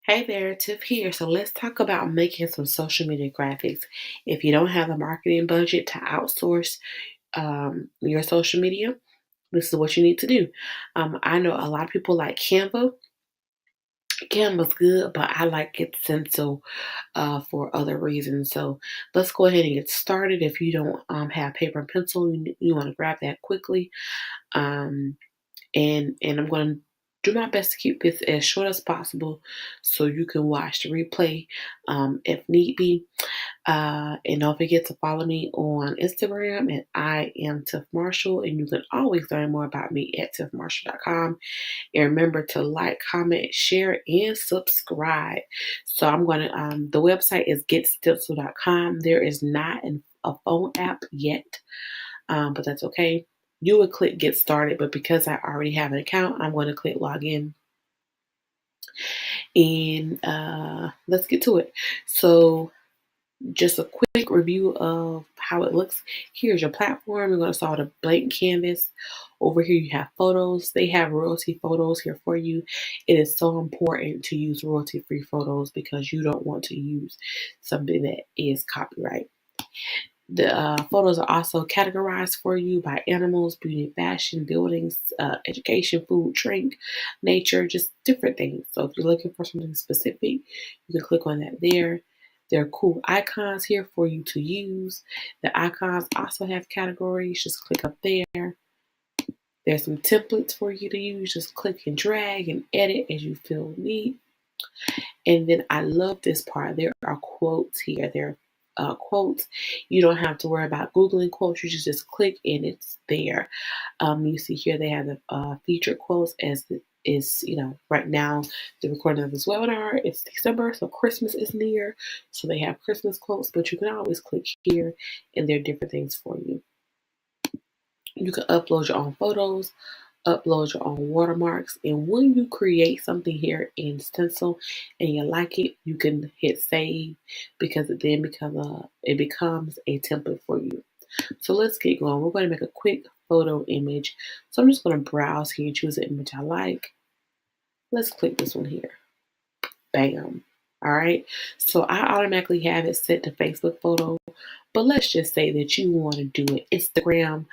Hey there, Tiff here. So let's talk about making some social media graphics. If you don't have the marketing budget to outsource your social media, this is what you need to do. I know a lot of people like Canva. Canva's good, but I like Get Stencil for other reasons. So let's go ahead and get started. If you don't have paper and pencil, you want to grab that quickly. Um, and I'm going to do my best to keep this as short as possible so you can watch the replay if need be. And don't forget to follow me on Instagram at I am Tiff Marshall, and you can always learn more about me at tiffmarshall.com. And remember to like, comment, share, and subscribe. So I'm going to, the website is getstencil.com. There is not a phone app yet, but that's okay. You would click get started, but because I already have an account, I'm going to click log in. And let's get to it. So just a quick review of how it looks. Here's your platform. You're going to start with a blank canvas. Over here you have photos. They have royalty photos here for you. It is so important to use royalty-free photos because you don't want to use something that is copyright. The photos are also categorized for you by animals, beauty, fashion, buildings, education, food, drink, nature, just different things. So if you're looking for something specific, you can click on that there. There are cool icons here for you to use. The icons also have categories. Just click up there. There's some templates for you to use. Just click and drag and edit as you feel need. And then I love this part. There are quotes here. There are quotes. You don't have to worry about Googling quotes. You just click and it's there. You see here they have the featured quotes as is, right now the recording of this webinar. It's December, so Christmas is near. So they have Christmas quotes, but you can always click here and there are different things for you. You can upload your own photos, upload your own watermarks, and when you create something here in Stencil and you like it, you can hit save because it then becomes a template for you. So let's get going. We're going to make a quick photo image. So I'm just going to browse here and choose an image I like. Let's click this one here. Bam. All right. So I automatically have it set to Facebook photo, but let's just say that you want to do an Instagram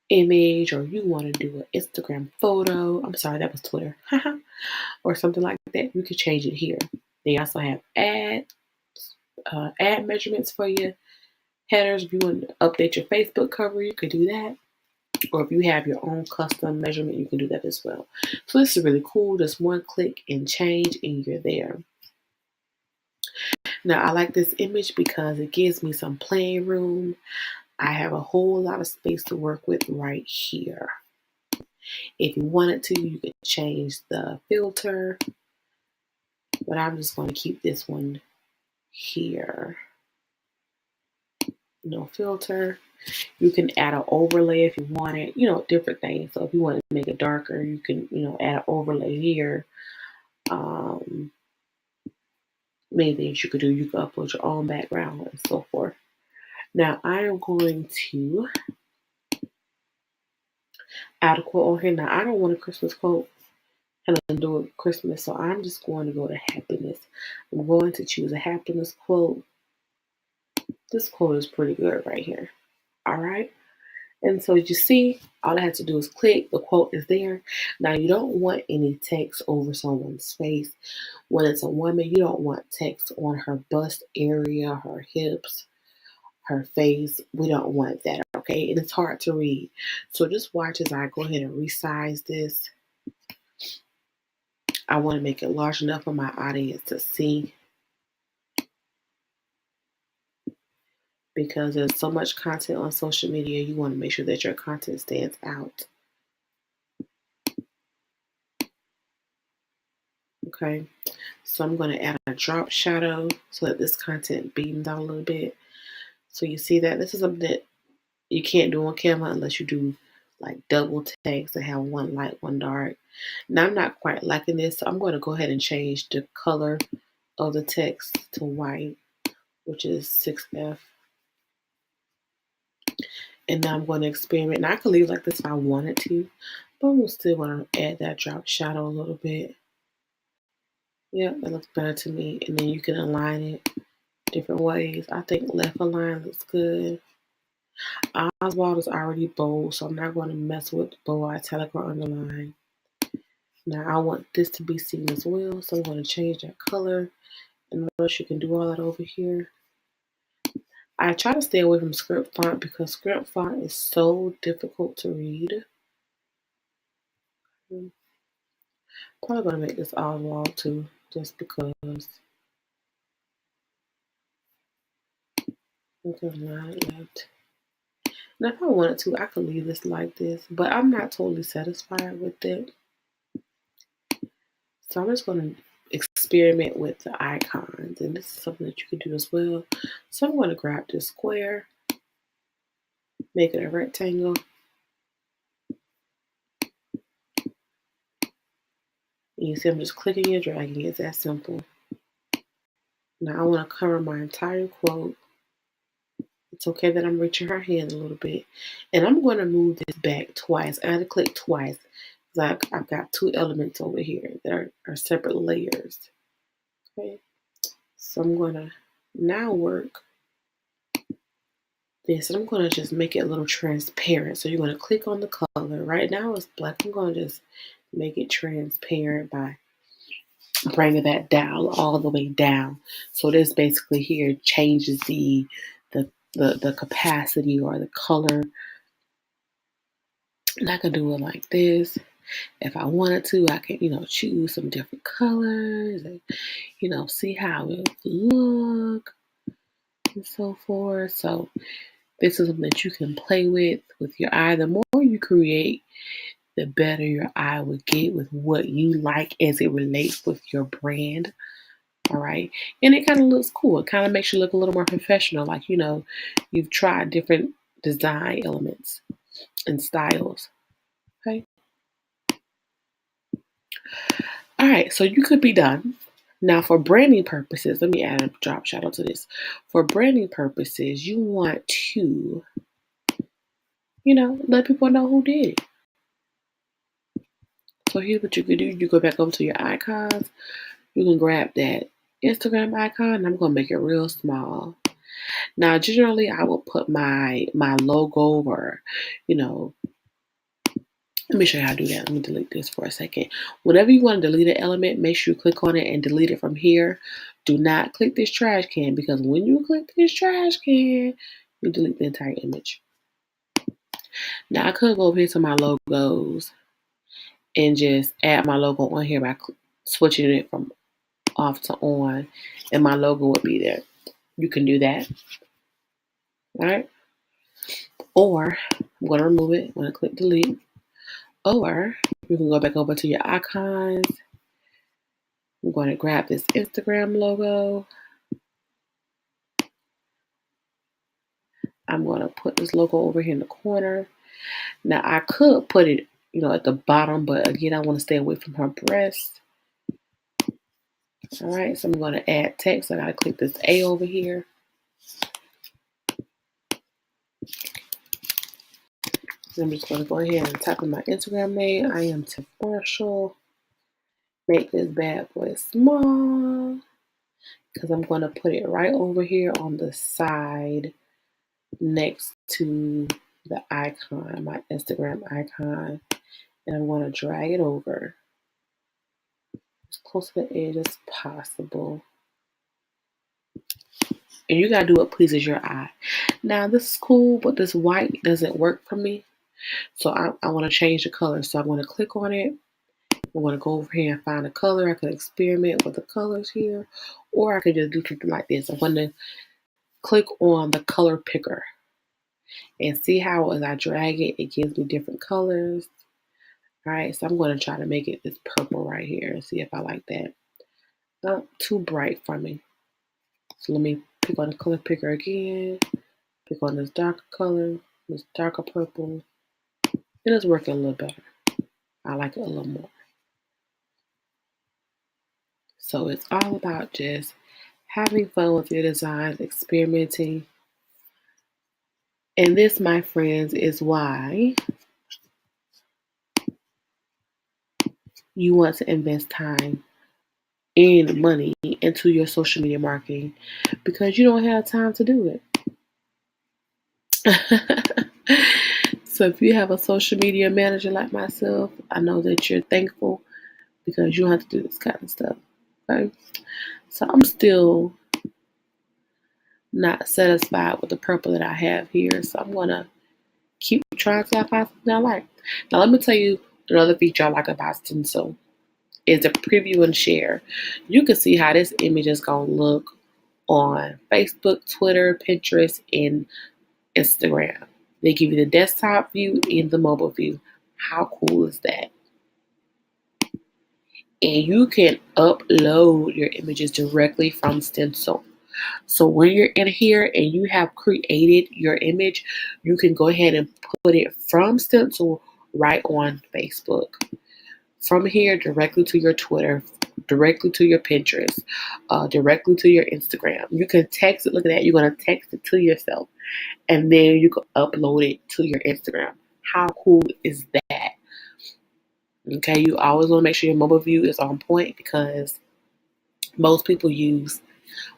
image or you want to do an Instagram photo. I'm sorry, that was Twitter. Or something like that. You can change it here. They also have ad measurements for you. Headers, if you want to update your Facebook cover, you can do that. Or if you have your own custom measurement, you can do that as well. So this is really cool. Just one click and change and you're there. Now I like this image because it gives me some playing room. I have a whole lot of space to work with right here. If you wanted to, you could change the filter, but I'm just going to keep this one here. No filter. You can add an overlay if you want it, different things. So if you want to make it darker, you can, add an overlay here. Many things you could do. You can upload your own background and so forth. Now I am going to add a quote on here. Now I don't want a Christmas quote and I'm doing Christmas, so I'm just going to go to happiness. I'm going to choose a happiness quote. This quote is pretty good right here. All right. And so you see, all I have to do is click, the quote is there. Now you don't want any text over someone's face. When it's a woman, you don't want text on her bust area, her hips, her face. We don't want that, okay? And it's hard to read. So just watch as I go ahead and resize this. I want to make it large enough for my audience to see because there's so much content on social media. You want to make sure that your content stands out. Okay, so I'm going to add a drop shadow so that this content beams out a little bit. So you see that this is something that you can't do on Canva unless you do like double text and have one light, one dark. Now I'm not quite liking this, so I'm going to go ahead and change the color of the text to white, which is 6F. And now I'm going to experiment. Now I could leave like this if I wanted to, but I'm still going to add that drop shadow a little bit. Yeah, that looks better to me. And then you can align it different ways. I think left align looks good. Oswald is already bold, so I'm not going to mess with bold, italic, or underline. Now I want this to be seen as well, so I'm going to change that color. And notice you can do all that over here. I try to stay away from script font because script font is so difficult to read. I'm probably going to make this Oswald too, just because. Okay, not yet. Now, if I wanted to, I could leave this like this, but I'm not totally satisfied with it. So I'm just going to experiment with the icons, and this is something that you can do as well. So I'm going to grab this square, make it a rectangle. And you see I'm just clicking and dragging. It's that simple. Now I want to cover my entire quote. It's okay that I'm reaching her hand a little bit. And I'm going to move this back twice. I had to click twice because I've got two elements over here that are separate layers. Okay. So I'm going to now work this. And I'm going to just make it a little transparent. So you're going to click on the color. Right now it's black. I'm going to just make it transparent by bringing that down all the way down. So this basically here changes the capacity or the color. And I can do it like this. If I wanted to, I can, choose some different colors and, see how it look and so forth. So this is something that you can play with your eye. The more you create, the better your eye will get with what you like as it relates with your brand. All right. And it kind of looks cool. It kind of makes you look a little more professional. Like, you've tried different design elements and styles. Okay. All right. So you could be done. Now for branding purposes, let me add a drop shadow to this. For branding purposes, you want to, let people know who did it. So here's what you can do. You go back over to your icons. You can grab that Instagram icon, and I'm going to make it real small. Now, generally, I will put my logo or, let me show you how to do that. Let me delete this for a second. Whenever you want to delete an element, make sure you click on it and delete it from here. Do not click this trash can because when you click this trash can, you delete the entire image. Now, I could go over here to my logos and just add my logo on here by switching it from off to on, and my logo would be there. You can do that. All right. Or I'm going to remove it. I'm going to click delete. Or you can go back over to your icons. I'm going to grab this Instagram logo. I'm going to put this logo over here in the corner. Now I could put it, at the bottom, but again, I want to stay away from her breast. All right, so I'm going to add text. I got to click this A over here. I'm just going to go ahead and type in my Instagram name. I am Tiff Marshall. Make this bad boy small because I'm going to put it right over here on the side next to the icon, my Instagram icon. And I'm going to drag it over as close to the edge as possible. And you got to do what pleases your eye. Now, this is cool, but this white doesn't work for me. So I want to change the color. So I'm going to click on it. I'm going to go over here and find a color. I could experiment with the colors here. Or I could just do something like this. I'm going to click on the color picker. And see how as I drag it, it gives me different colors. All right, so I'm going to try to make it this purple right here and see if I like that. Not too bright for me. So let me pick on the color picker again. Pick on this darker color, this darker purple. And it's working a little better. I like it a little more. So it's all about just having fun with your designs, experimenting. And this, my friends, is why you want to invest time in money into your social media marketing because you don't have time to do it. So if you have a social media manager like myself, I know that you're thankful because you don't have to do this kind of stuff. Okay. So I'm still not satisfied with the purple that I have here. So I'm gonna keep trying to find something I like. Now let me tell you another feature I like about Stencil is the preview and share. You can see how this image is gonna look on Facebook, Twitter, Pinterest, and Instagram. They give you the desktop view and the mobile view. How cool is that? And you can upload your images directly from Stencil. So when you're in here and you have created your image, you can go ahead and put it from Stencil right on Facebook. From here, directly to your Twitter, directly to your Pinterest, directly to your Instagram. You can text it. Look at that. You're going to text it to yourself. And then you can upload it to your Instagram. How cool is that? Okay, you always want to make sure your mobile view is on point because most people use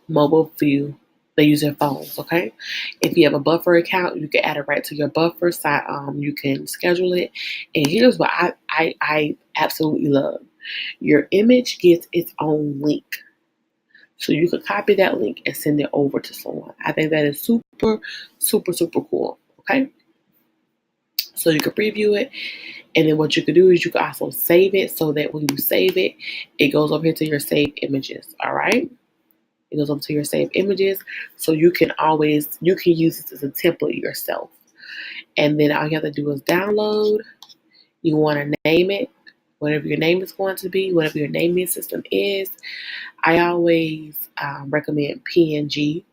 mobile view. They use their phones, okay? If you have a buffer account, you can add it right to your buffer site. You can schedule it. And here's what I absolutely love. Your image gets its own link. So you can copy that link and send it over to someone. I think that is super, super, super cool, okay? So you can preview it. And then what you can do is you can also save it so that when you save it, it goes over here to your saved images, all right? It goes over to your saved images. So you can use this as a template yourself. And then all you have to do is download. You want to name it, whatever your name is going to be, whatever your naming system is. I always recommend PNG.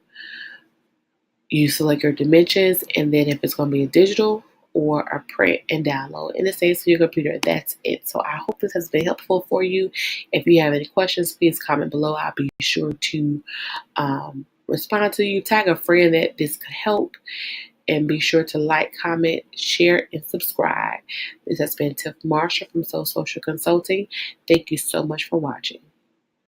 You select your dimensions, and then if it's going to be a digital or a print and download, and it saves to your computer. That's it. So I hope this has been helpful for you. If you have any questions, please comment below. I'll be sure to respond to you. Tag a friend that this could help, and be sure to like, comment, share, and subscribe. This has been Tiff Marshall from Social Consulting. Thank you so much for watching.